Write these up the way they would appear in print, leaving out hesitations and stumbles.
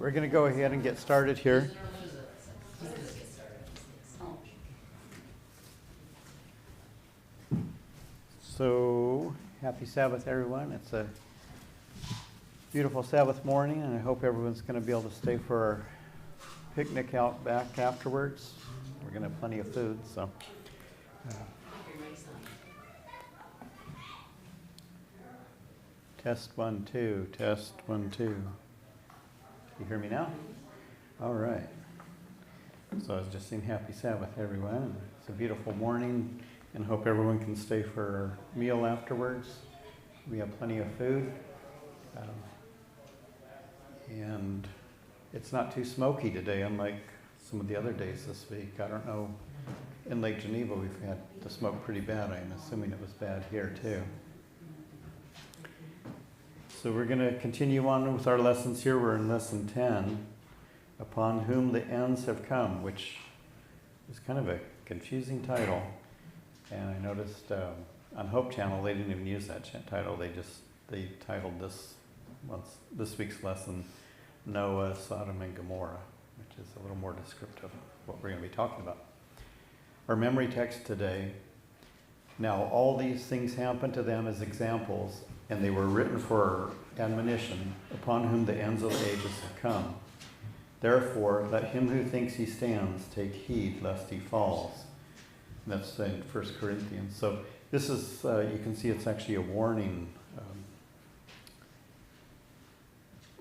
We're going to go ahead and get started here. So, happy Sabbath, everyone. It's a beautiful Sabbath morning, and I hope everyone's going to be able to stay for our picnic out back afterwards. We're going to have plenty of food, so. Test 1, 2, test 1, 2. You hear me now? All right. So I was just saying happy Sabbath, everyone. It's a beautiful morning, and hope everyone can stay for our meal afterwards. We have plenty of food. And it's not too smoky today, unlike some of the other days this week. I don't know. In Lake Geneva, we've had the smoke pretty bad. I'm assuming it was bad here, too. So we're going to continue on with our lessons here. We're in lesson 10, Upon Whom the Ends Have Come, which is kind of a confusing title. And I noticed on Hope Channel, they didn't even use that title. They titled this week's lesson, Noah, Sodom, and Gomorrah, which is a little more descriptive of what we're going to be talking about. Our memory text today, now all these things happened to them as examples, and they were written for admonition, upon whom the ends of the ages have come. Therefore, let him who thinks he stands take heed lest he falls. And that's in 1 Corinthians. So this is, you can see it's actually a warning,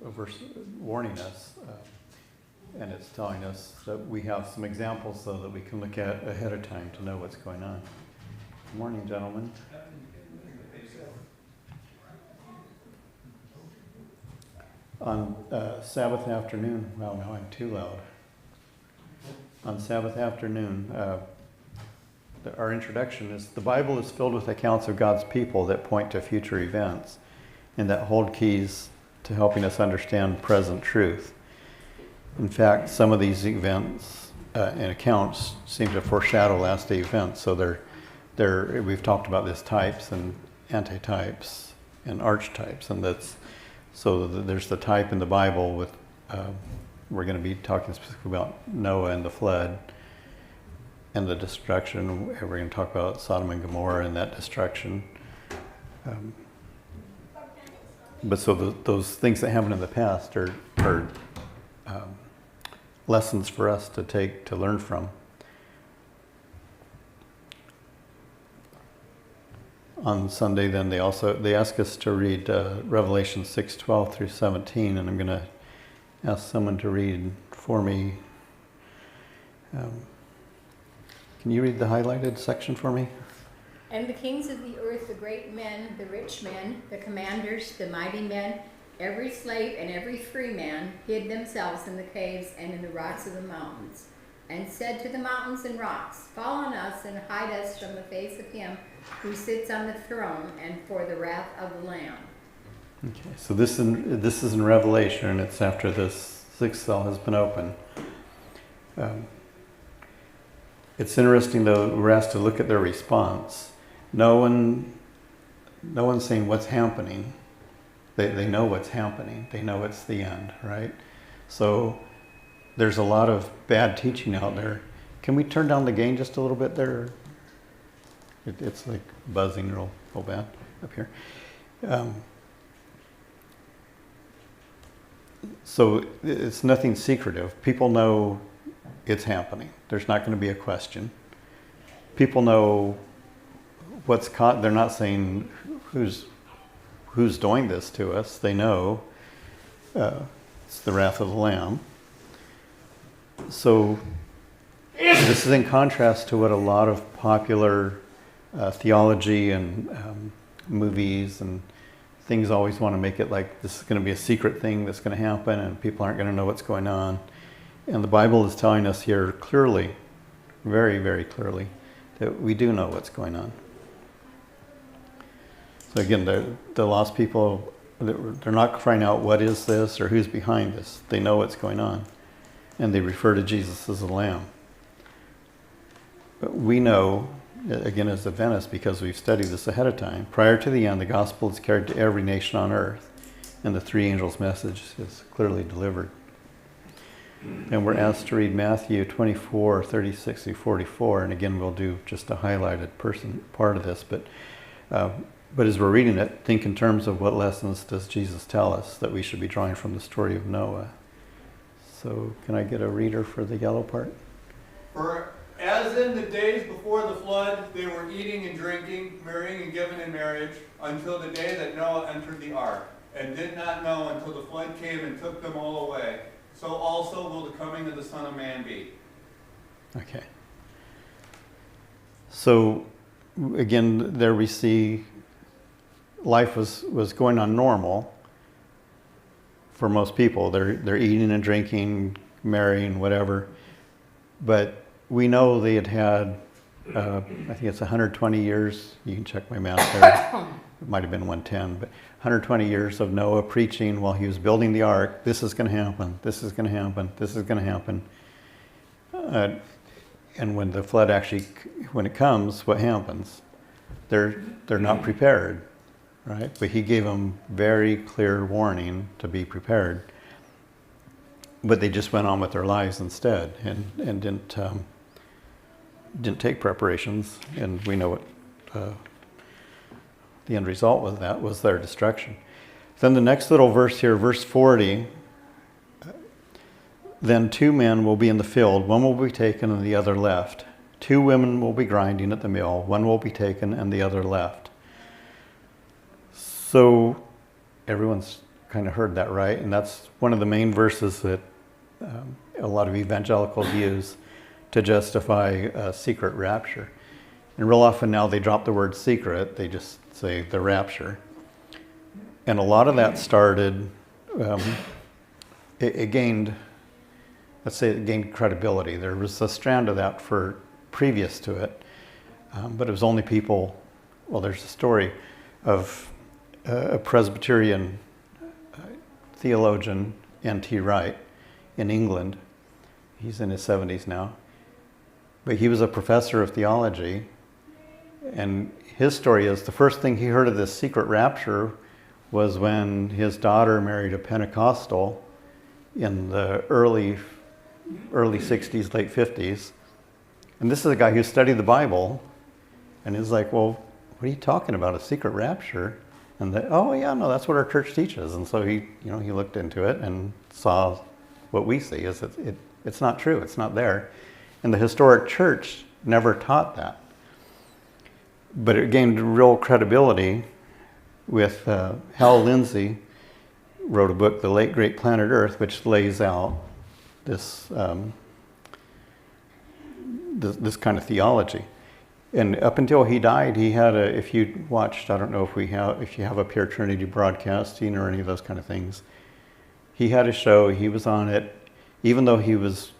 a verse warning us, and it's telling us that we have some examples so that we can look at ahead of time to know what's going on. Good morning, gentlemen. On Sabbath afternoon, well, now I'm too loud. On Sabbath afternoon, our introduction is, the Bible is filled with accounts of God's people that point to future events and that hold keys to helping us understand present truth. In fact, some of these events and accounts seem to foreshadow last day events. So we've talked about this types and antitypes and archetypes, and so there's the type in the Bible with, we're going to be talking specifically about Noah and the flood and the destruction. We're going to talk about Sodom and Gomorrah and that destruction. But so those things that happened in the past are lessons for us to learn from. On Sunday, then they ask us to read Revelation 6:12 through 17, and I'm going to ask someone to read for me. Can you read the highlighted section for me? And the kings of the earth, the great men, the rich men, the commanders, the mighty men, every slave and every free man, hid themselves in the caves and in the rocks of the mountains, and said to the mountains and rocks, Fall on us and hide us from the face of him who sits on the throne and for the wrath of the Lamb. Okay, so this is in Revelation, and it's after this sixth seal has been opened. It's interesting, though, we're asked to look at their response. No one's saying what's happening. They know what's happening. They know it's the end, right? So there's a lot of bad teaching out there. Can we turn down the gain just a little bit there? It's like buzzing real bad up here. So it's nothing secretive. People know it's happening. There's not going to be a question. People know what's caught. They're not saying who's doing this to us. They know it's the wrath of the Lamb. So this is in contrast to what a lot of popular theology and movies and things always want to make it like this is going to be a secret thing that's going to happen and people aren't going to know what's going on. And the Bible is telling us here clearly, very, very clearly, that we do know what's going on. So again, the lost people, they're not crying out, what is this or who's behind this? They know what's going on. And they refer to Jesus as the Lamb. But we know, again as Adventists, because we've studied this ahead of time, prior to the end, the gospel is carried to every nation on earth, and the three angels' message is clearly delivered. And we're asked to read Matthew 24, 36 through 44. And again, we'll do just a highlighted part of this. But as we're reading it, think in terms of what lessons does Jesus tell us that we should be drawing from the story of Noah. So can I get a reader for the yellow part? For as in the days before the flood, they were eating and drinking, marrying and giving in marriage, until the day that Noah entered the ark, and did not know until the flood came and took them all away. So also will the coming of the Son of Man be. Okay. So again, there we see life was going on normal for most people. They're eating and drinking, marrying, whatever. But we know they had, I think it's 120 years. You can check my math there. It might have been 110, but 120 years of Noah preaching while he was building the ark. This is going to happen. This is going to happen. This is going to happen. And when the flood when it comes, what happens? They're not prepared, right? But he gave them very clear warning to be prepared. But they just went on with their lives instead, and didn't take preparations. And we know what the end result was. That was their destruction. Then the next little verse here, verse 40. Then 2 men will be in the field, one will be taken and the other left. 2 women will be grinding at the mill, one will be taken and the other left. So everyone's kind of heard that, right? And that's one of the main verses that a lot of evangelicals use to justify a secret rapture. And real often now they drop the word secret, they just say the rapture. And a lot of that started, it gained, let's say it gained credibility. There was a strand of that for previous to it, but it was only people, well, there's a story of a Presbyterian theologian, N.T. Wright, in England. He's in his 70s now. But he was a professor of theology, and his story is the first thing he heard of this secret rapture was when his daughter married a Pentecostal in the early 60s, late 50s. And this is a guy who studied the Bible, and he's like, well, what are you talking about, a secret rapture? And oh yeah, no, that's what our church teaches. And so he looked into it and saw what we see is it's not true, it's not there. And the historic church never taught that. But it gained real credibility with Hal Lindsey wrote a book, The Late Great Planet Earth, which lays out this this kind of theology. And up until he died, he had if you watched, I don't know if you have a Pure Trinity broadcasting or any of those kind of things, he had a show, he was on it, even though he was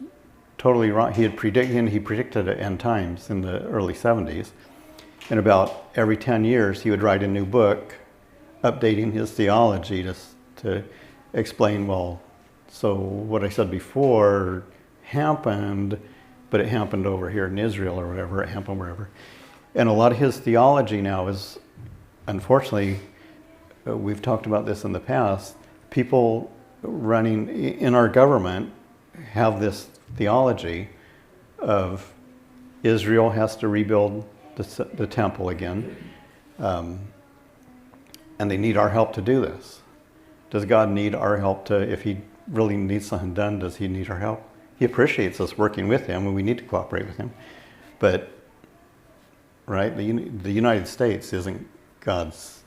totally wrong. He predicted end times in the early 70s. And about every 10 years, he would write a new book updating his theology to explain, well, so what I said before happened, but it happened over here in Israel or whatever, it happened wherever. And a lot of his theology now is, unfortunately, we've talked about this in the past, people running in our government have this theology of Israel has to rebuild the temple again, and they need our help to do this. Does God need our help if he really needs something done, does he need our help? He appreciates us working with him, and we need to cooperate with him. But, right, the United States isn't God's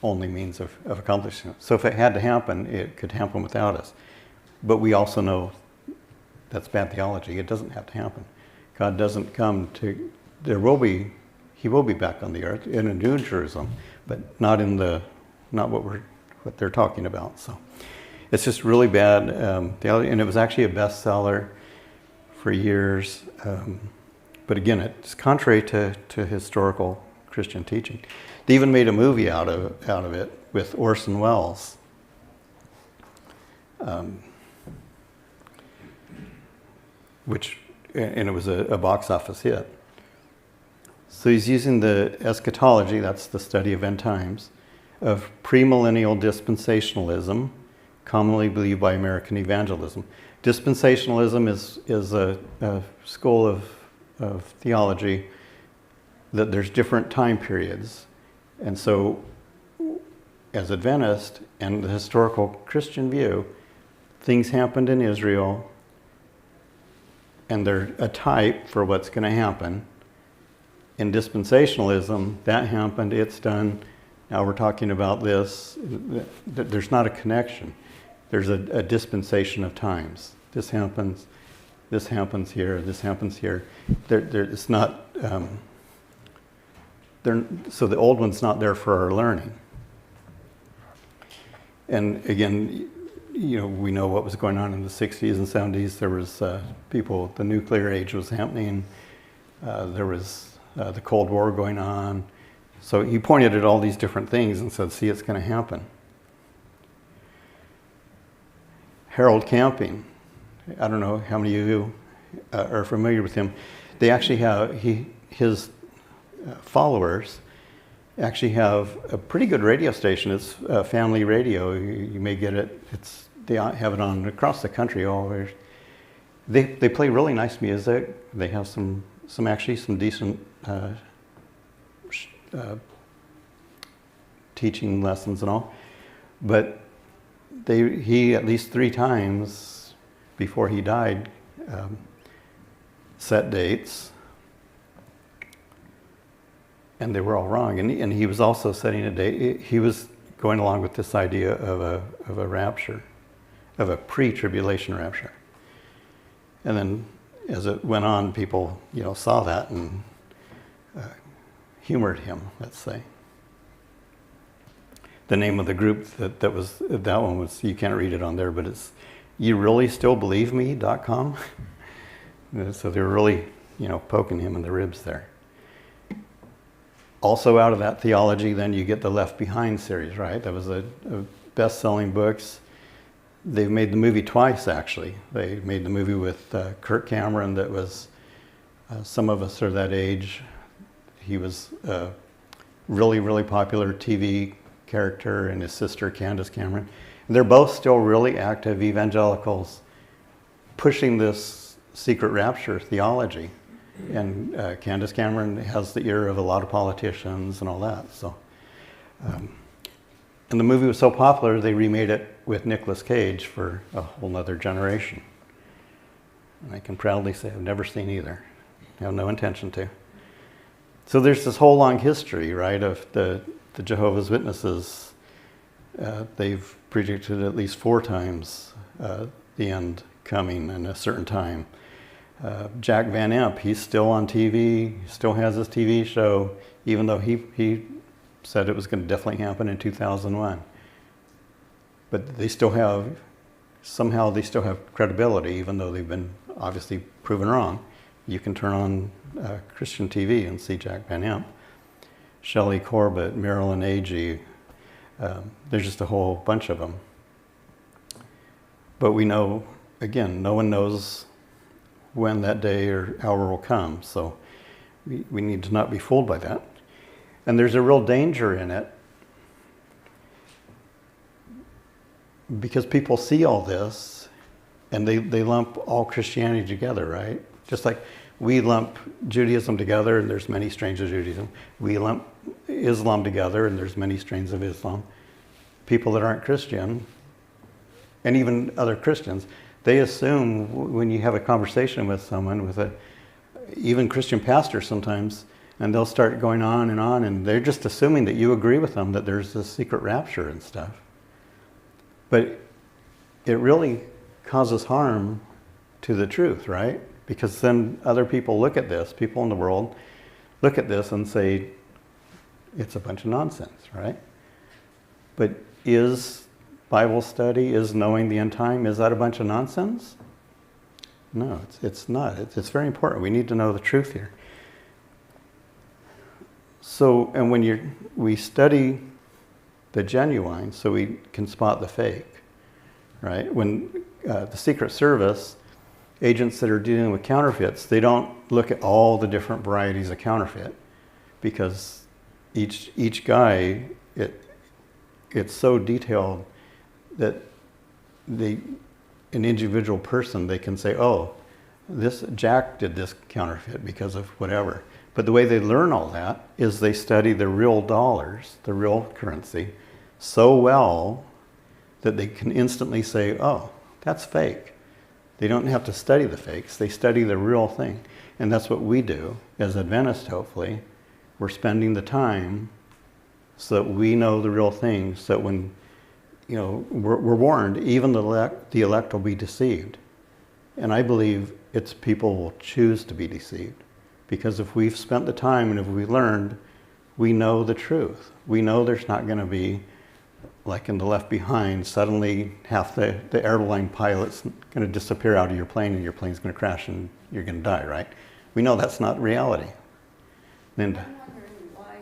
only means of accomplishing it. So if it had to happen, it could happen without us. But we also know that's bad theology. It doesn't have to happen. God doesn't come to, he will be back on the earth in a new Jerusalem, but not what they're talking about. So it's just really bad theology, and it was actually a bestseller for years. But again, it's contrary to historical Christian teaching. They even made a movie out of it with Orson Welles. And it was a box office hit. So he's using the eschatology, that's the study of end times, of premillennial dispensationalism, commonly believed by American evangelism. Dispensationalism is a school of theology that there's different time periods. And so as Adventist and the historical Christian view, things happened in Israel and they're a type for what's going to happen. In dispensationalism, that happened, it's done, now we're talking about this. There's not a connection. There's a dispensation of times. This happens here, this happens here. It's not, so the old one's not there for our learning. And again, we know what was going on in the 60s and 70s. There was people, the nuclear age was happening. There was the Cold War going on. So he pointed at all these different things and said, see, it's going to happen. Harold Camping, I don't know how many of you are familiar with him. They actually have, his followers actually have a pretty good radio station. It's family radio. You may get it. They have it on across the country. Always. They play really nice music. They have some decent teaching lessons and all. But he at least 3 times before he died set dates. And they were all wrong. And he was also setting a date. He was going along with this idea of a rapture, of a pre-tribulation rapture. And then as it went on, people, saw that and humored him, let's say. The name of the group that one was, you can't read it on there, but it's YouReallyStillBelieveMe.com. So they were really, poking him in the ribs there. Also out of that theology, then you get the Left Behind series, right? That was a best-selling books. They've made the movie twice, actually. They made the movie with Kirk Cameron that was, some of us are that age. He was a really, really popular TV character, and his sister, Candace Cameron. And they're both still really active evangelicals pushing this secret rapture theology. And Candace Cameron has the ear of a lot of politicians and all that. So, and the movie was so popular, they remade it with Nicolas Cage for a whole nother generation. And I can proudly say I've never seen either. I have no intention to. So there's this whole long history, right, of the Jehovah's Witnesses. They've predicted at least 4 times the end coming in a certain time. Jack Van Impe, he's still on TV, still has his TV show, even though he said it was going to definitely happen in 2001. But they still have credibility, even though they've been obviously proven wrong. You can turn on Christian TV and see Jack Van Impe, Shelley Corbett, Marilyn Agee. There's just a whole bunch of them. But we know, again, no one knows when that day or hour will come. So we need to not be fooled by that. And there's a real danger in it because people see all this and they lump all Christianity together, right? Just like we lump Judaism together and there's many strains of Judaism. We lump Islam together and there's many strains of Islam. People that aren't Christian, and even other Christians, they assume when you have a conversation with someone, even Christian pastors sometimes, and they'll start going on, and they're just assuming that you agree with them that there's this secret rapture and stuff. But it really causes harm to the truth, right? Because then other people look at this, people in the world look at this and say, it's a bunch of nonsense, right? But is Bible study, is knowing the end time, is that a bunch of nonsense? No, it's not. It's very important. We need to know the truth here. So, and when we study the genuine, so we can spot the fake, right? When the Secret Service, agents that are dealing with counterfeits, they don't look at all the different varieties of counterfeit because each guy, it's so detailed that an individual person, they can say, oh, this Jack did this counterfeit because of whatever. But the way they learn all that is they study the real dollars, the real currency, so well that they can instantly say, oh, that's fake. They don't have to study the fakes, they study the real thing. And that's what we do as Adventists, hopefully. We're spending the time so that we know the real thing, so that when, we're warned, even the elect will be deceived. And I believe it's people will choose to be deceived. Because if we've spent the time and if we learned, we know the truth. We know there's not going to be, like in the Left Behind, suddenly half the airline pilot's going to disappear out of your plane and your plane's going to crash and you're going to die, right? We know that's not reality. Linda? I'm wondering why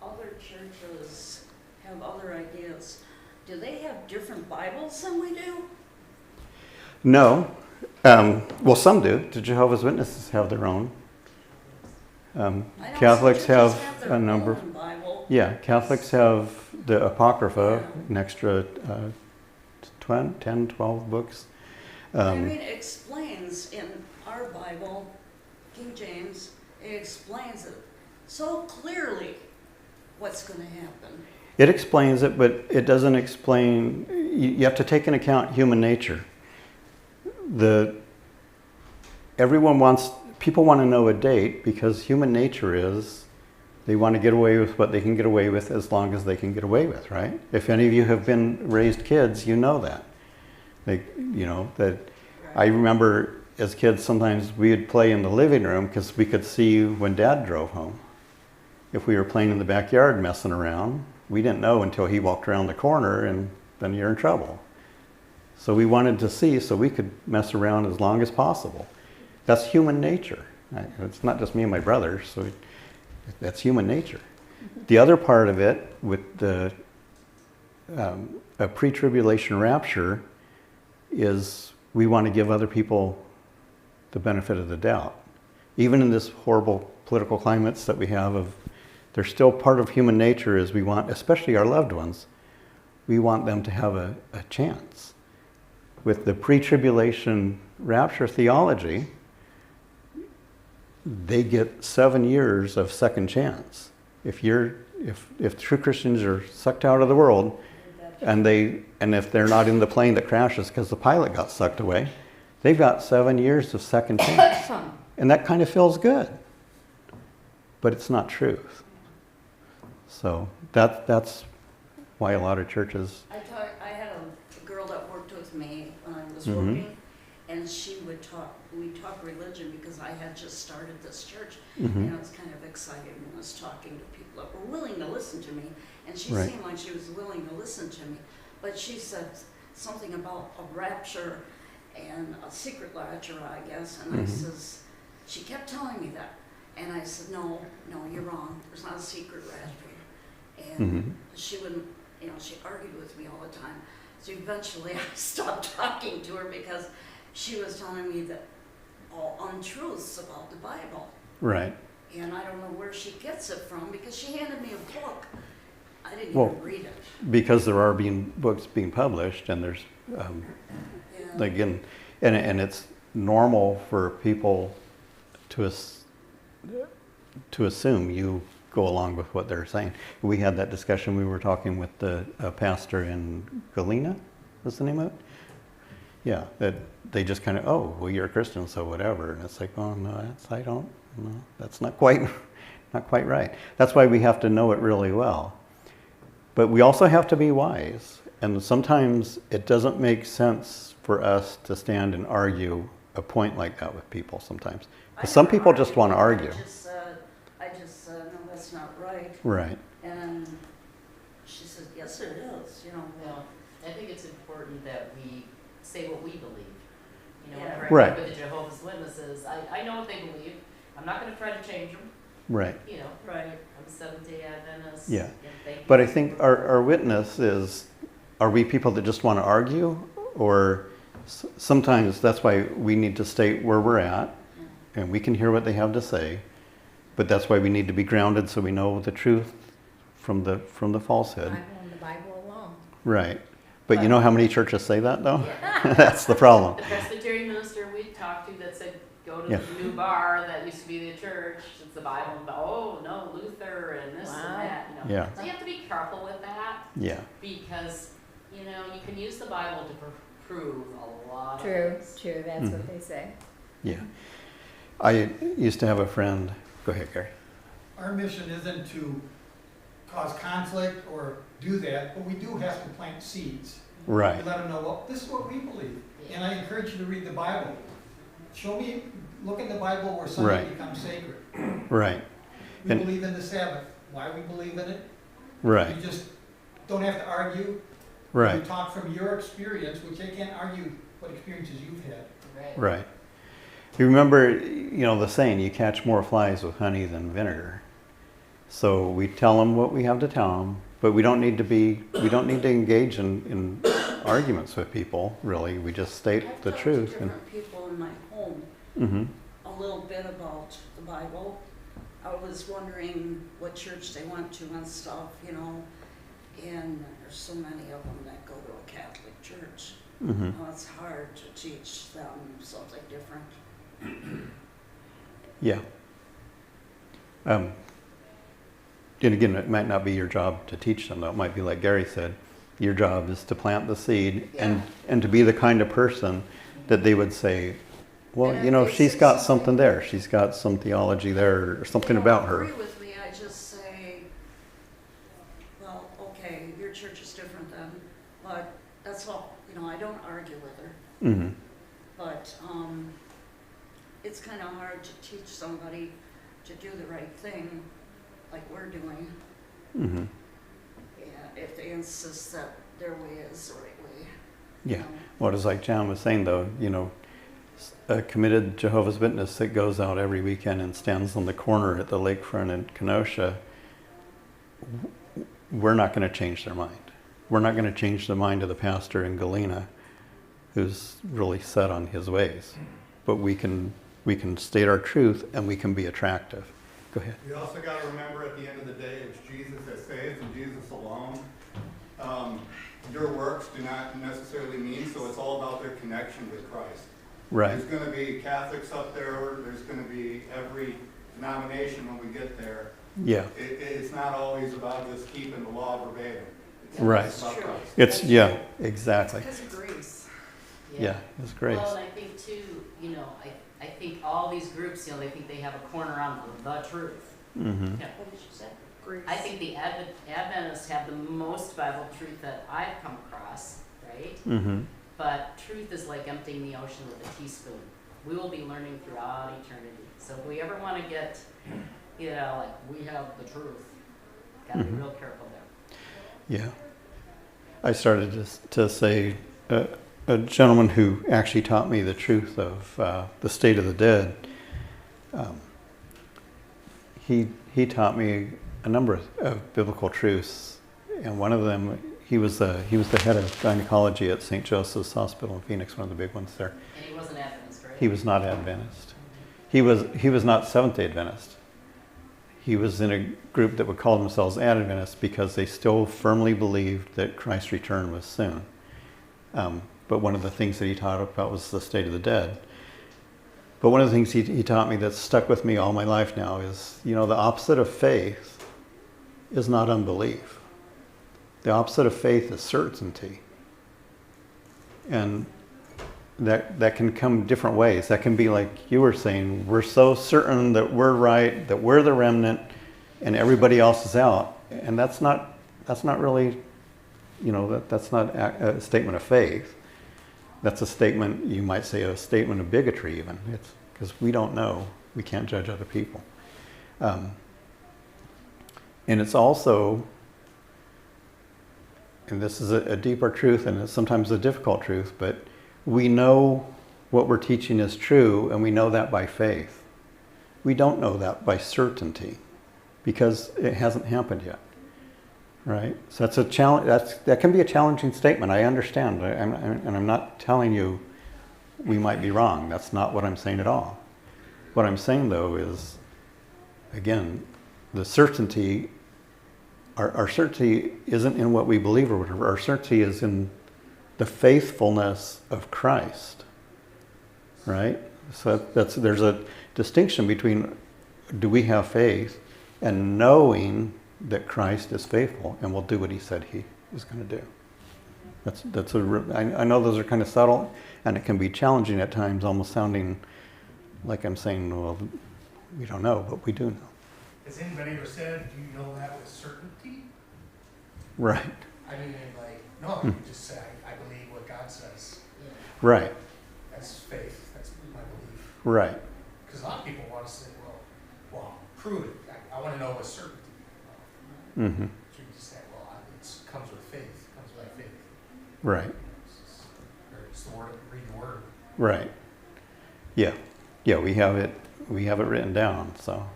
other churches have other ideas. Do they have different Bibles than we do? No. Well, some do. The Jehovah's Witnesses have their own. Catholics have their a number. own Bible. Yeah, Catholics have the Apocrypha, an extra 10, 12 books. It explains in our Bible, King James, it explains it so clearly what's going to happen. It explains it, but it doesn't explain. You have to take into account human nature. People want to know a date because human nature is they want to get away with what they can get away with as long as they can get away with, right? If any of you have been raised kids, you know that. I remember as kids sometimes we would play in the living room because we could see when Dad drove home. If we were playing in the backyard messing around, we didn't know until he walked around the corner and then you're in trouble. So we wanted to see so we could mess around as long as possible. That's human nature. It's not just me and my brother, so that's human nature. The other part of it with a pre-tribulation rapture is we want to give other people the benefit of the doubt. Even in this horrible political climates that we have, they're still part of human nature is we want, especially our loved ones, we want them to have a chance. With the pre-tribulation rapture theology, they get 7 years of second chance. If true Christians are sucked out of the world, and if they're not in the plane that crashes because the pilot got sucked away, they've got 7 years of second chance. And that kind of feels good. But it's not truth. So that's why a lot of churches... I had a girl that worked with me when I was working, and we'd talk religion because I had just started this church, and it was kind of exciting when I was talking to people that were willing to listen to me, and she seemed like she was willing to listen to me, but she said something about a rapture and a secret rapture, I guess, and I says, she kept telling me that, and I said, no, you're wrong, there's not a secret rapture, and she wouldn't, she argued with me all the time, so eventually I stopped talking to her because she was telling me that all untruths about the Bible. Right. And I don't know where she gets it from because she handed me a book. I didn't even read it. Because there are books being published, and there's and it's normal for people to assume you go along with what they're saying. We had that discussion. We were talking with the pastor in Galena. What's the name of it? Yeah, that they just kind of, oh, well, you're a Christian, so whatever. And it's like, oh, no, that's not quite right. That's why we have to know it really well. But we also have to be wise. And sometimes it doesn't make sense for us to stand and argue a point like that with people sometimes. Because some people just want to argue. I just said, no, that's not right. Right. And she said, yes, it is, Well, I think it's important that we say what we believe. Right. With the Jehovah's Witnesses, I know what they believe. I'm not going to try to change them. Right. Right. I'm a Seventh-day Adventist. Yeah. Thank you. But I think our witness is, are we people that just want to argue? Or sometimes that's why we need to state where we're at, and we can hear what they have to say. But that's why we need to be grounded so we know the truth from the falsehood. Bible and the Bible alone. Right. But you know how many churches say that, though? That's the problem. The Presbyterian minister we talked to that said, go to Yeah. the new bar that used to be the church, it's the Bible, and oh, no, Luther and this Wow. and that, you know. Yeah. So you have to be careful with that, Yeah. because, you know, you can use the Bible to prove a lot of True, things. true, that's what they say. Yeah. I used to have a friend. Go ahead, Gary. Our mission isn't to cause conflict or do that, but we do have to plant seeds. Right. We let them know, well, this is what we believe. And I encourage you to read the Bible. Show me, look in the Bible where Sunday Right. becomes sacred. Right. We And- believe in the Sabbath. Why we believe in it? Right. You just don't have to argue. Right. You talk from your experience, which I can't argue what experiences you've had. Right. Right. You remember, the saying, you catch more flies with honey than vinegar. So we tell them what we have to tell them, but we don't need to engage in arguments with people, really. We just state I've the talked truth. to different people in my home Mm-hmm. a little bit about the Bible. I was wondering what church they went to and stuff, you know, and there's so many of them that go to a Catholic church. Mm-hmm. Well, it's hard to teach them something different. Yeah. And again, it might not be your job to teach them, though. It might be like Gary said, your job is to plant the seed and to be the kind of person that they would say, well, And if they she's say got something- something there. She's got some theology there or something They don't about her. agree with me, I just say, well, okay, your church is different then, but that's all, I don't argue with her. Mm-hmm. But it's kind of hard to teach somebody to do the right thing, like we're doing, Mm-hmm. if they insist that their way is the right way. Yeah. Well, it's like John was saying, though, a committed Jehovah's Witness that goes out every weekend and stands on the corner at the lakefront in Kenosha, we're not going to change their mind. We're not going to change the mind of the pastor in Galena who's really set on his ways. But we can state our truth and we can be attractive. Go ahead. We also got to remember at the end of the day, it's Jesus that saves and Jesus alone. Your works do not necessarily mean, so it's all about their connection with Christ. Right. There's going to be Catholics up there, there's going to be every denomination when we get there. Yeah. It's not always about just keeping the law verbatim. Right. It's about Christ. It's, yeah, exactly. Because of grace. Yeah, it's great. Well, and I think too, I think all these groups, they think they have a corner on the truth. Mm-hmm. Yeah. What did you say? Grace. I think the Adventists have the most Bible truth that I've come across, right? Mm-hmm. But truth is like emptying the ocean with a teaspoon. We will be learning throughout eternity. So if we ever want to get, we have the truth, gotta be real careful there. Yeah. I started to say, a gentleman who actually taught me the truth of the state of the dead, he taught me a number of biblical truths, and one of them, he was the head of gynecology at St. Joseph's Hospital in Phoenix, one of the big ones there. And he wasn't Adventist, right? He was not Adventist. He was not Seventh-day Adventist. He was in a group that would call themselves Adventists because they still firmly believed that Christ's return was soon. But one of the things that he taught about was the state of the dead. But one of the things he taught me that's stuck with me all my life now is, the opposite of faith is not unbelief. The opposite of faith is certainty. And that can come different ways. That can be like you were saying, we're so certain that we're right, that we're the remnant, and everybody else is out. And that's not really, that's not a statement of faith. That's a statement, you might say, a statement of bigotry even. It's because we don't know. We can't judge other people. And it's also, and this is a deeper truth and it's sometimes a difficult truth, but we know what we're teaching is true, and we know that by faith. We don't know that by certainty because it hasn't happened yet. Right? So that's a challenge. That can be a challenging statement. I understand. And I'm not telling you we might be wrong. That's not what I'm saying at all. What I'm saying, though, is, again, the certainty, our certainty isn't in what we believe or whatever. Our certainty is in the faithfulness of Christ, right? So there's a distinction between do we have faith and knowing that Christ is faithful and will do what he said he is going to do. I know those are kind of subtle, and it can be challenging at times, almost sounding like I'm saying, well, we don't know, but we do know. Has anybody ever said, do you know that with certainty? Right. I mean, like, no, you just say, I believe what God says. Right. That's faith. That's my belief. Right. Because a lot of people want to say, well, prove it. I want to know with certainty. Mm-hmm. So you just say, well, it comes with faith. It comes by faith. Right. It's the word, read the word. Right. Yeah. Yeah, we have it written down, so.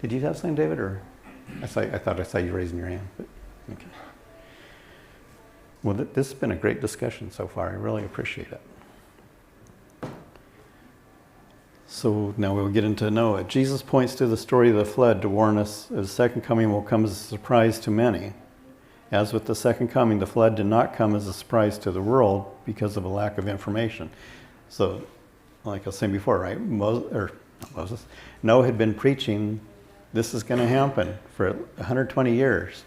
Did you have something, David, or? I thought I saw you raising your hand, but, okay. Well, this has been a great discussion so far. I really appreciate it. So now we'll get into Noah. Jesus points to the story of the flood to warn us that his second coming will come as a surprise to many. As with the second coming, the flood did not come as a surprise to the world because of a lack of information. So, like I was saying before, right? Noah had been preaching this is going to happen for 120 years,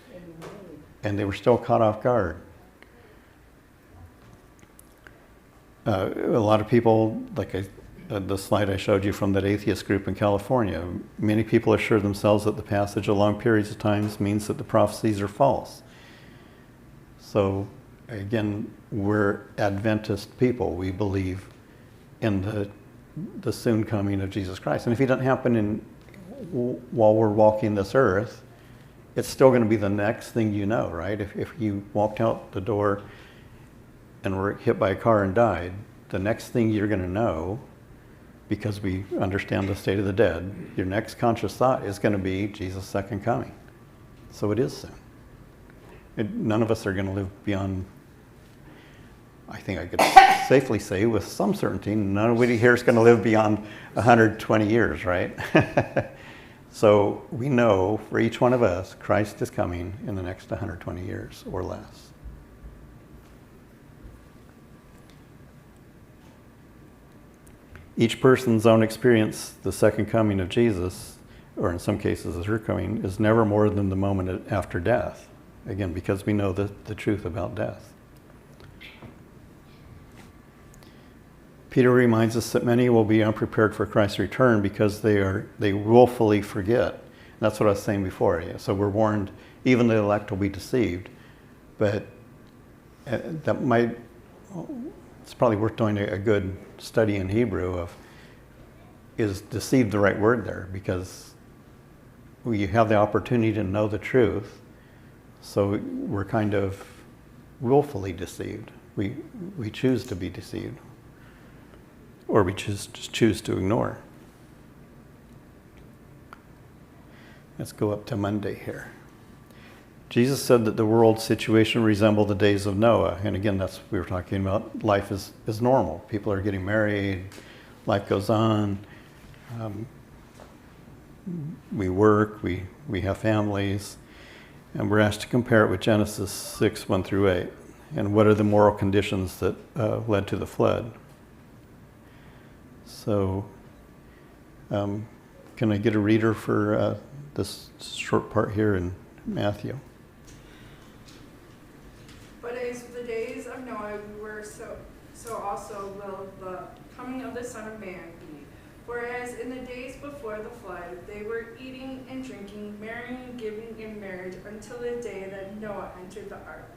and they were still caught off guard. A lot of people, like the slide I showed you from that atheist group in California, many people assure themselves that the passage of long periods of times means that the prophecies are false. So again, we're Adventist people. We believe in the soon coming of Jesus Christ. And if it doesn't happen while we're walking this earth, it's still going to be the next thing you know, right? If you walked out the door and were hit by a car and died, the next thing you're going to know, because we understand the state of the dead, your next conscious thought is going to be Jesus' second coming. So it is soon. None of us are going to live beyond, I think I could safely say with some certainty, nobody here is going to live beyond 120 years, right? So we know for each one of us, Christ is coming in the next 120 years or less. Each person's own experience, the second coming of Jesus, or in some cases his coming, is never more than the moment after death. Again, because we know the truth about death. Peter reminds us that many will be unprepared for Christ's return because they willfully forget. And that's what I was saying before. Yeah. So we're warned, even the elect will be deceived. But it's probably worth doing a good study in Hebrew of, is deceived the right word there? Because we have the opportunity to know the truth. So we're kind of willfully deceived. We choose to be deceived. Or we just choose to ignore. Let's go up to Monday here. Jesus said that the world's situation resembled the days of Noah. And again, that's what we were talking about. Life is normal. People are getting married. Life goes on. We work. We have families. And we're asked to compare it with Genesis 6, 1 through 8. And what are the moral conditions that led to the flood? So, can I get a reader for this short part here in Matthew? But as the days of Noah were, so also will the coming of the Son of Man be. Whereas in the days before the flood, they were eating and drinking, marrying and giving in marriage until the day that Noah entered the ark,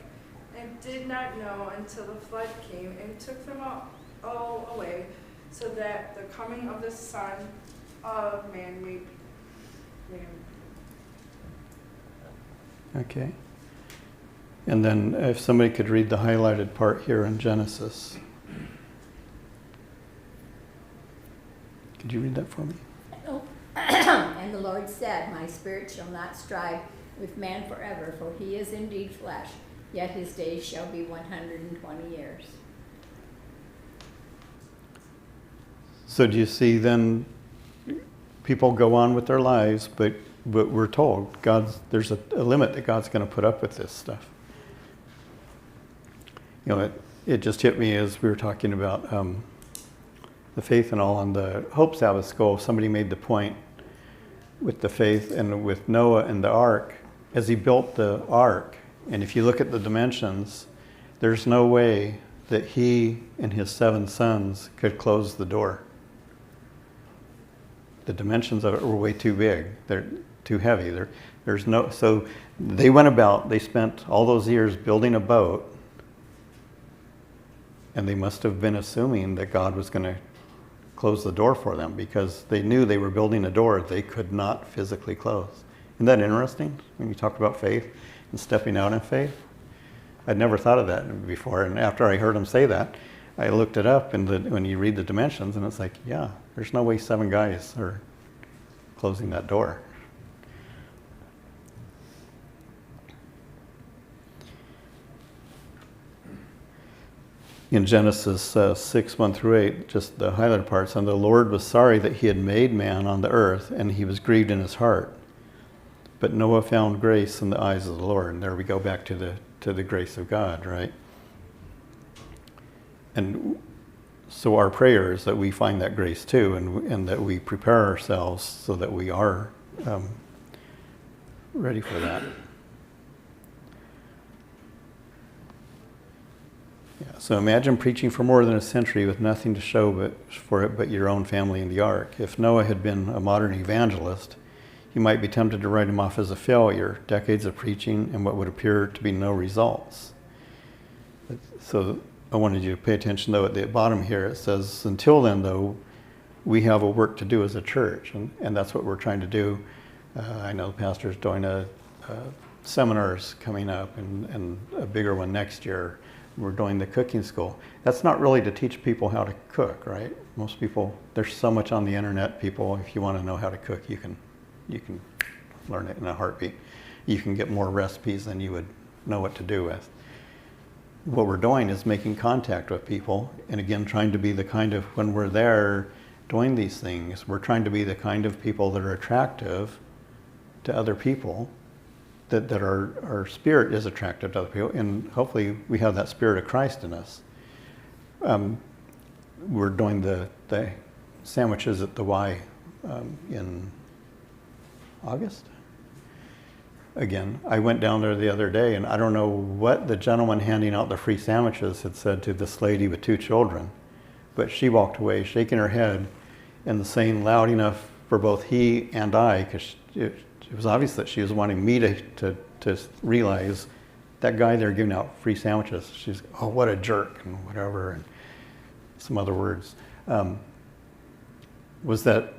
and did not know until the flood came and took them all away, so that the coming of the Son of Man may be. Okay. And then if somebody could read the highlighted part here in Genesis. Could you read that for me? And the Lord said, my spirit shall not strive with man forever, for he is indeed flesh, yet his days shall be 120 years. So do you see then people go on with their lives, but we're told there's a limit that God's going to put up with this stuff. You know, it just hit me as we were talking about the faith and all on the Hope Sabbath School. Somebody made the point with the faith and with Noah and the ark, as he built the ark, and if you look at the dimensions, there's no way that he and his 7 sons could close the door. The dimensions of it were way too big. They're too heavy. There's no, so they went about, they spent all those years building a boat, and they must have been assuming that God was going to close the door for them, because they knew they were building a door they could not physically close. Isn't that interesting when you talk about faith and stepping out in faith? I'd never thought of that before, and after I heard him say that, I looked it up, and when you read the dimensions, and it's like, yeah, there's no way 7 guys are closing that door. In Genesis 6, 1 through 8, just the highlighted parts, and the Lord was sorry that he had made man on the earth, and he was grieved in his heart. But Noah found grace in the eyes of the Lord. And there we go back to the grace of God, right? And so our prayer is that we find that grace too, and that we prepare ourselves so that we are ready for that. Yeah, so imagine preaching for more than a century with nothing to show but your own family in the ark. If Noah had been a modern evangelist, you might be tempted to write him off as a failure, decades of preaching and what would appear to be no results. So I wanted you to pay attention, though, at the bottom here. It says, until then, though, we have a work to do as a church, and that's what we're trying to do. I know the pastor's doing seminars coming up, and a bigger one next year. We're doing the cooking school. That's not really to teach people how to cook, right? Most people, there's so much on the internet, people, if you want to know how to cook, you can learn it in a heartbeat. You can get more recipes than you would know what to do with. What we're doing is making contact with people, and again, trying to be the kind of, when we're there doing these things, we're trying to be the kind of people that are attractive to other people, that our spirit is attractive to other people, and hopefully we have that spirit of Christ in us. We're doing the sandwiches at the Y in August. Again, I went down there the other day, and I don't know what the gentleman handing out the free sandwiches had said to this lady with 2 children, but she walked away shaking her head and saying loud enough for both he and I, because it was obvious that she was wanting me to realize that guy there giving out free sandwiches. She's, oh, what a jerk, and whatever, and some other words. Was that,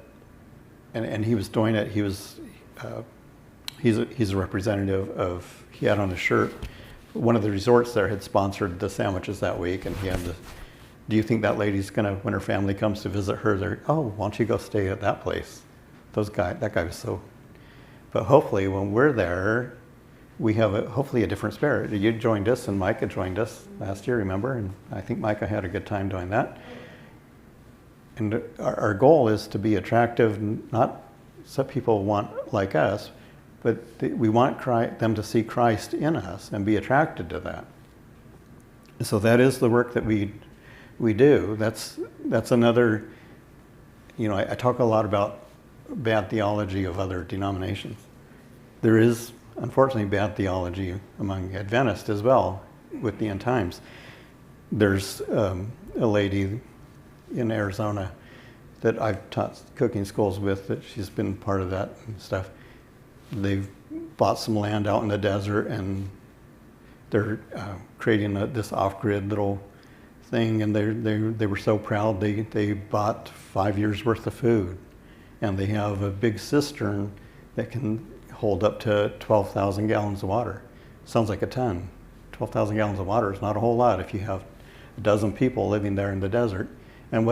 and he was doing it, he's a representative of, he had on his shirt, one of the resorts there had sponsored the sandwiches that week, and he had the, do you think that lady's gonna, when her family comes to visit her, they're, oh, why don't you go stay at that place? That guy was so, but hopefully when we're there, we have hopefully a different spirit. You joined us, and Micah joined us last year, remember? And I think Micah had a good time doing that. And our goal is to be attractive, not some people want like us, but we want them to see Christ in us and be attracted to that. So that is the work that we do. That's another, I talk a lot about bad theology of other denominations. There is, unfortunately, bad theology among Adventists as well with the end times. There's a lady in Arizona that I've taught cooking schools with, that she's been part of that and stuff. They've bought some land out in the desert, and they're creating this off-grid little thing, and they were so proud they bought 5 years worth of food, and they have a big cistern that can hold up to 12,000 gallons of water. Sounds like a ton. 12,000 gallons of water is not a whole lot if you have a dozen people living there in the desert. And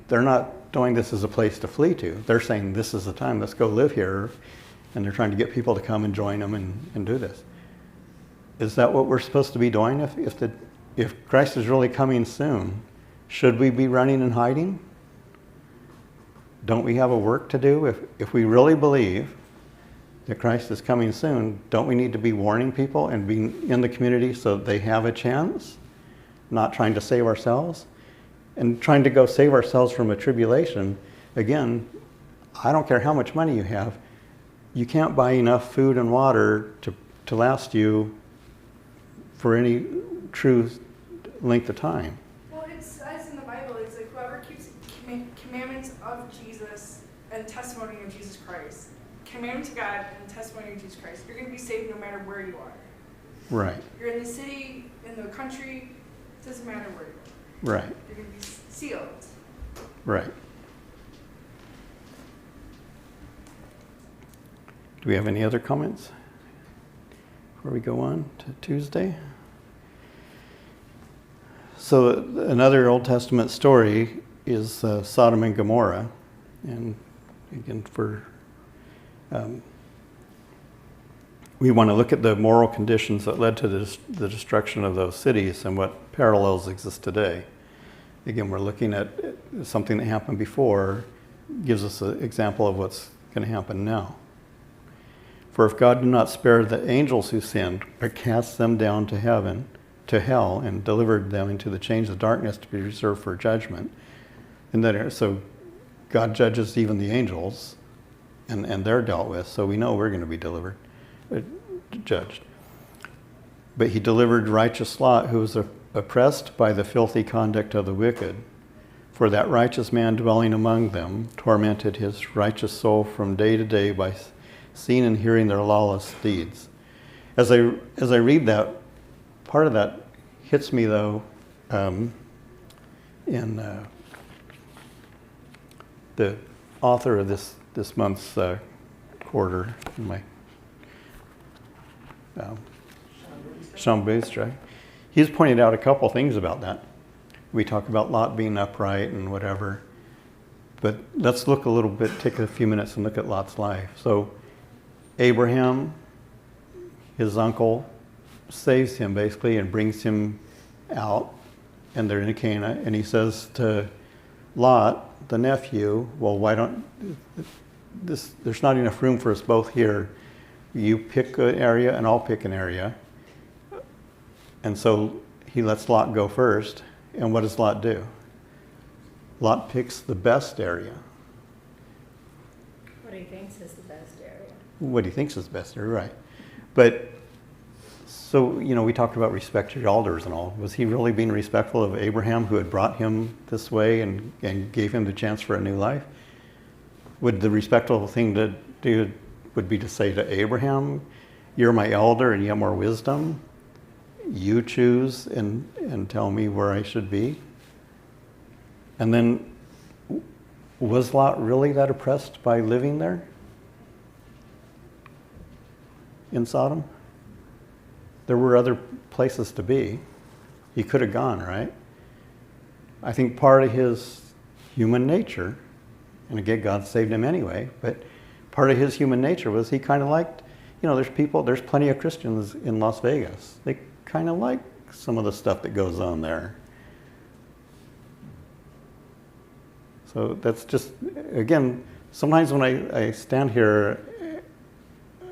they're not doing this as a place to flee to. They're saying, this is the time, let's go live here. And they're trying to get people to come and join them and do this. Is that what we're supposed to be doing? If Christ is really coming soon, should we be running and hiding? Don't we have a work to do? If we really believe that Christ is coming soon, don't we need to be warning people and being in the community so they have a chance? not trying to save ourselves and trying to go save ourselves from a tribulation. Again, I don't care how much money you have, you can't buy enough food and water to last you for any true length of time. Well, it says in the Bible, it's like whoever keeps the commandments of Jesus and testimony of Jesus Christ, commandment to God and testimony of Jesus Christ, you're going to be saved no matter where you are. Right. You're in the city, in the country, it doesn't matter where you are. Right. You're going to be sealed. Right. Do we have any other comments before we go on to Tuesday? So another Old Testament story is Sodom and Gomorrah. And again, we want to look at the moral conditions that led to the destruction of those cities and what parallels exist today. Again, we're looking at something that happened before, gives us an example of what's going to happen now. For if God did not spare the angels who sinned, but cast them down to hell, and delivered them into the chains of darkness to be reserved for judgment, so God judges even the angels, and they're dealt with, so we know we're going to be judged. But he delivered righteous Lot, who was oppressed by the filthy conduct of the wicked. For that righteous man dwelling among them tormented his righteous soul from day to day by seeing and hearing their lawless deeds. As I read that, part of that hits me though in the author of this month's quarter, my Sean Boothstrike, he's pointed out a couple things about that. We talk about Lot being upright and whatever, but let's look a little bit, take a few minutes and look at Lot's life. So Abraham, his uncle, saves him basically and brings him out, and they're in Canaan, and he says to Lot, the nephew, well, why don't there's not enough room for us both here. You pick an area and I'll pick an area. And so he lets Lot go first. And what does Lot do? Lot picks the best area. What he thinks is the best area. What he thinks is the best area, right. But, so, we talked about respect to your elders and all. Was he really being respectful of Abraham, who had brought him this way and gave him the chance for a new life? Would the respectful thing to do would be to say to Abraham, you're my elder and you have more wisdom. You choose and tell me where I should be. And then, was Lot really that oppressed by living there in Sodom? There were other places to be. He could have gone, right? I think part of his human nature, and again, God saved him anyway, but part of his human nature was he kind of liked, there's plenty of Christians in Las Vegas. They kind of like some of the stuff that goes on there. So that's just, again, sometimes when I stand here,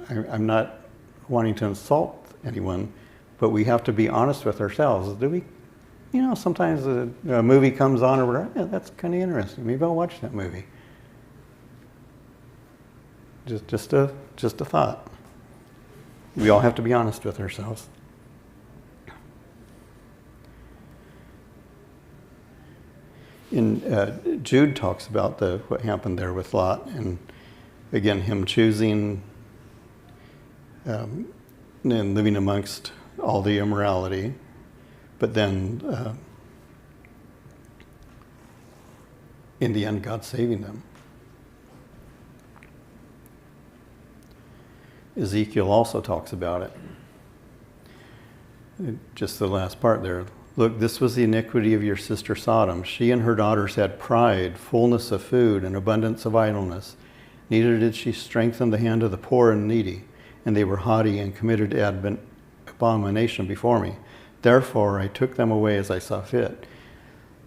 I'm not wanting to insult anyone, but we have to be honest with ourselves. Do we, sometimes a movie comes on and we're, that's kind of interesting. Maybe I'll watch that movie. Just a thought. We all have to be honest with ourselves. Jude talks about what happened there with Lot, and again, him choosing and living amongst all the immorality, but then in the end, God saving them. Ezekiel also talks about it. Just the last part there. Look, this was the iniquity of your sister Sodom. She and her daughters had pride, fullness of food, and abundance of idleness. Neither did she strengthen the hand of the poor and needy, and they were haughty and committed abomination before me. Therefore, I took them away as I saw fit.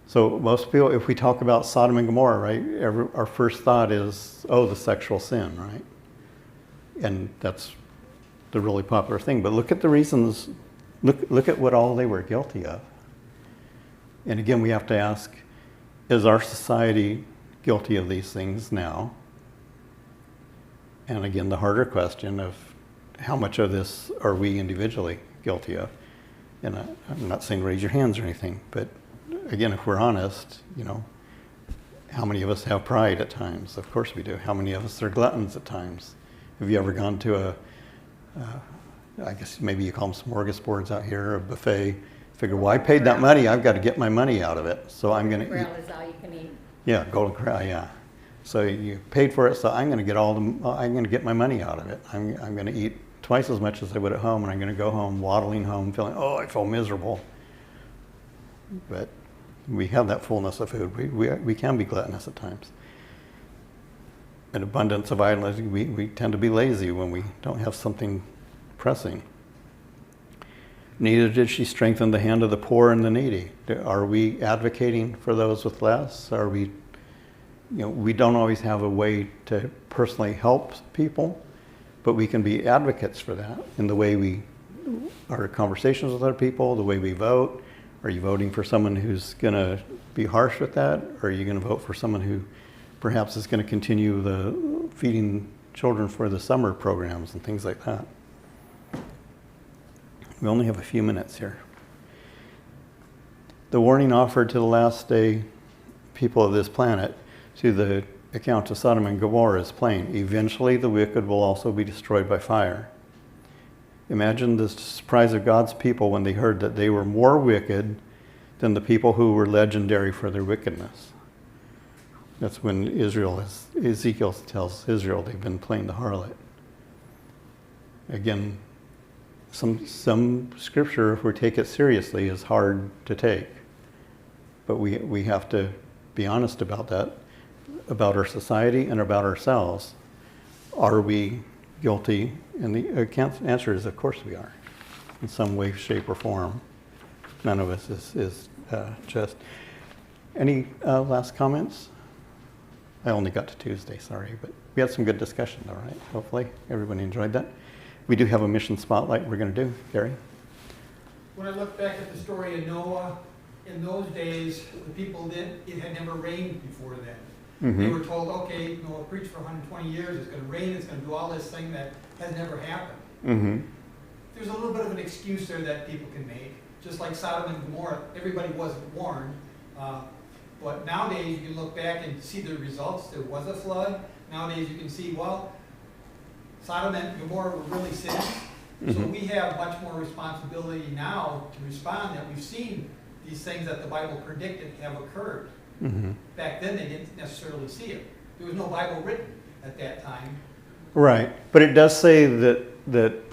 So most people, if we talk about Sodom and Gomorrah, right, our first thought is, the sexual sin, right? And that's the really popular thing. But look at the reasons, look at what all they were guilty of. And again, we have to ask, is our society guilty of these things now? And again, the harder question of how much of this are we individually guilty of? And I'm not saying raise your hands or anything, but again, if we're honest, you know, how many of us have pride at times? Of course we do. How many of us are gluttons at times? Have you ever gone to I guess maybe you call them smorgasbords out here, a buffet? Figure, well, I paid that money, I've got to get my money out of it, so I'm going to eat. Corral is all you can eat. Yeah, Golden Corral, yeah. So you paid for it, so I'm going to get my money out of it. I'm going to eat twice as much as I would at home, and I'm going to go home, waddling home, feeling, oh, I feel miserable. But we have that fullness of food. We can be gluttonous at times. An abundance of idleness, we tend to be lazy when we don't have something pressing. Neither did she strengthen the hand of the poor and the needy. Are we advocating for those with less? Are we, we don't always have a way to personally help people, but we can be advocates for that in the way our conversations with other people, the way we vote. Are you voting for someone who's going to be harsh with that? Or are you going to vote for someone who perhaps is going to continue the feeding children for the summer programs and things like that? We only have a few minutes here. The warning offered to the last day people of this planet to the account of Sodom and Gomorrah is plain. Eventually the wicked will also be destroyed by fire. Imagine the surprise of God's people when they heard that they were more wicked than the people who were legendary for their wickedness. That's when Ezekiel tells Israel they've been playing the harlot. Again, some scripture, if we take it seriously, is hard to take. But we have to be honest about that, about our society and about ourselves. Are we guilty? And the answer is, of course we are, in some way, shape, or form. None of us is just. Any last comments? I only got to Tuesday, sorry, but we had some good discussion, all right? Hopefully everybody enjoyed that. We do have a mission spotlight we're going to do. Gary? When I look back at the story of Noah, in those days, the people it had never rained before then. Mm-hmm. They were told, okay, Noah preached for 120 years, it's going to rain, it's going to do all this thing that has never happened. Mm-hmm. There's a little bit of an excuse there that people can make. Just like Sodom and Gomorrah, everybody wasn't warned. But nowadays, you can look back and see the results. There was a flood. Nowadays, you can see, well, Sodom and Gomorrah were really sins. Mm-hmm. So we have much more responsibility now to respond, that we've seen these things that the Bible predicted have occurred. Mm-hmm. Back then, they didn't necessarily see it. There was no Bible written at that time. Right, but it does say that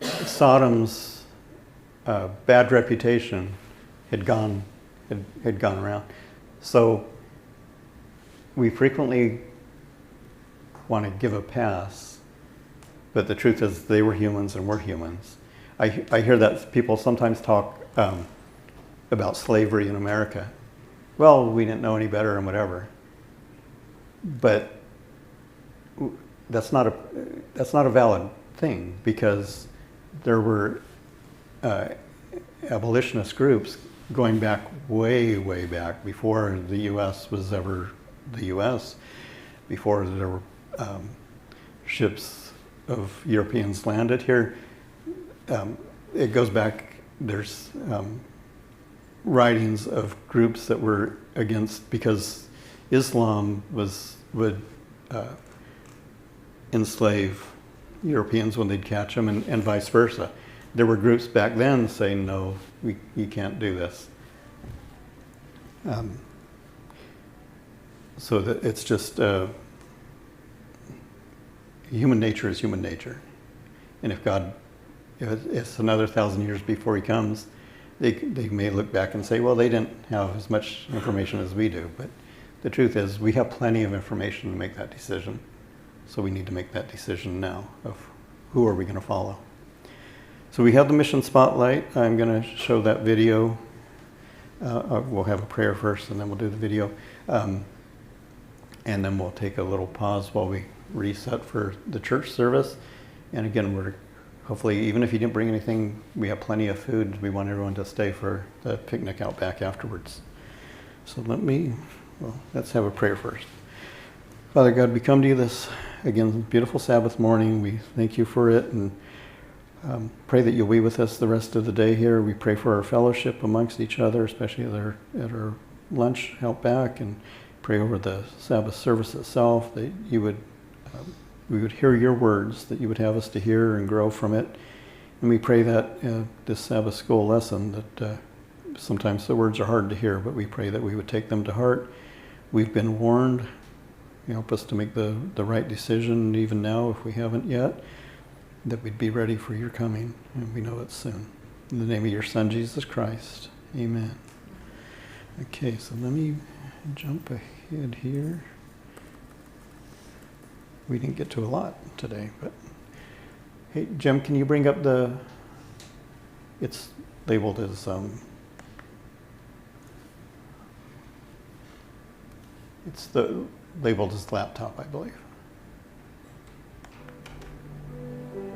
Sodom's bad reputation had gone around. So we frequently want to give a pass, but the truth is they were humans and we're humans. I hear that people sometimes talk about slavery in America. Well, we didn't know any better and whatever. But that's not a valid thing, because there were abolitionist groups going back way back before the U.S. was ever the U.S., before there were ships of Europeans landed here. It goes back, there's writings of groups that were against, because Islam would enslave Europeans when they'd catch them, and vice versa. There were groups back then saying, no, you can't do this. So that it's just human nature is human nature. And if it's another 1,000 years before he comes, they may look back and say, well, they didn't have as much information as we do. But the truth is, we have plenty of information to make that decision. So we need to make that decision now of who are we going to follow. So we have the mission spotlight. I'm going to show that video. We'll have a prayer first, and then we'll do the video. And then we'll take a little pause while we reset for the church service. And again, we're hopefully, even if you didn't bring anything, we have plenty of food. We want everyone to stay for the picnic out back afterwards. So let's have a prayer first. Father God, we come to you this, again, beautiful Sabbath morning. We thank you for it and pray that you'll be with us the rest of the day here. We pray for our fellowship amongst each other, especially at our lunch out back, and pray over the Sabbath service itself, that you would we would hear your words, that you would have us to hear and grow from it. And we pray that this Sabbath school lesson, that sometimes the words are hard to hear, but we pray that we would take them to heart. We've been warned. You help us to make the right decision, even now if we haven't yet, that we'd be ready for your coming, and we know it's soon. In the name of your Son, Jesus Christ, amen. Okay, so let me jump ahead here. We didn't get to a lot today, but hey, Jim, can you bring up it's labeled as, labeled as laptop, I believe.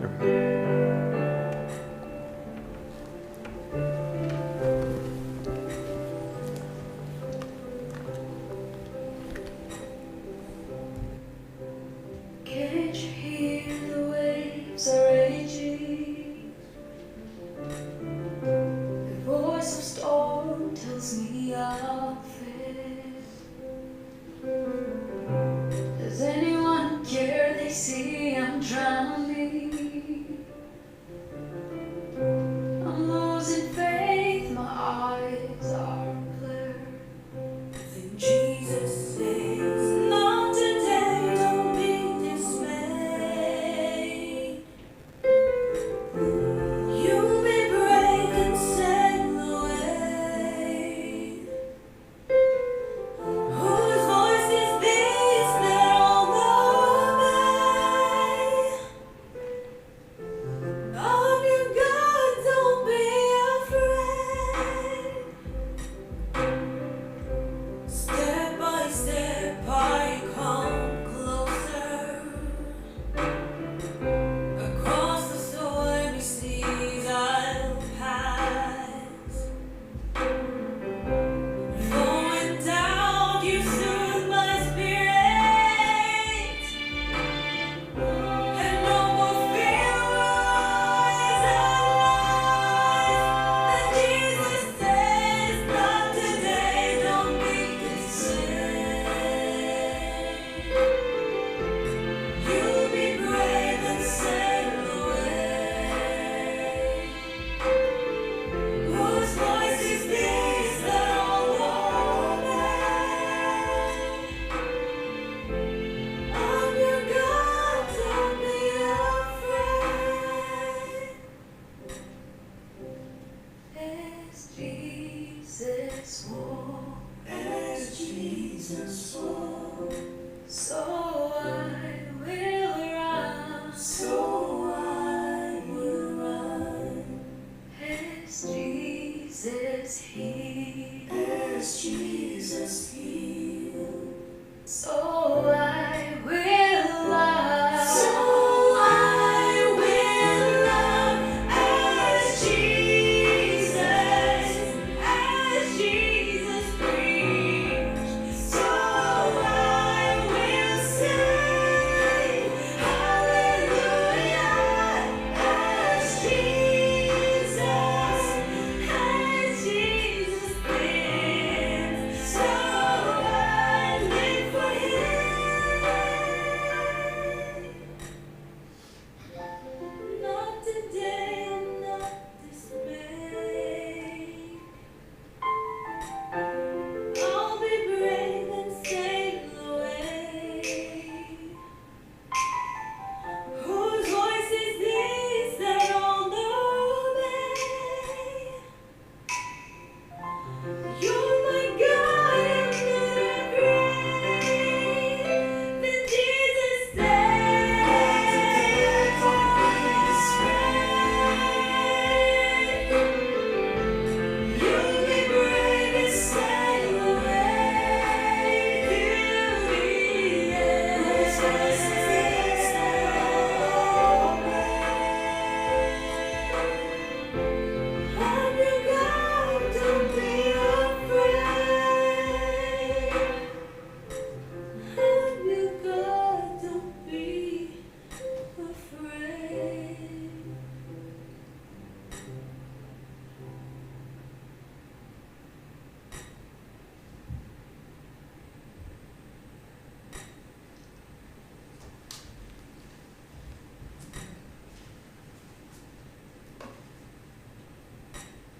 There we go. Can't you hear the waves are raging? The voice of storm tells me I'll fail. Does anyone care? They see I'm drowning. I'm losing faith, my eyes are clear. Then Jesus says, not today, don't be dismayed. You be brave and sail away. Whose voice is this that all obey? I'm your God, don't be afraid. Step by step I come closer. Across the stormy seas I'll pass. Flowing down, you soothe my spirit, and no more fear rise and Jesus says, not today, don't be dismayed. You'll be brave and sail away. Whose voice is this that all obey? I'm your God, don't be afraid. As Jesus walked, so I will run. As Jesus healed, so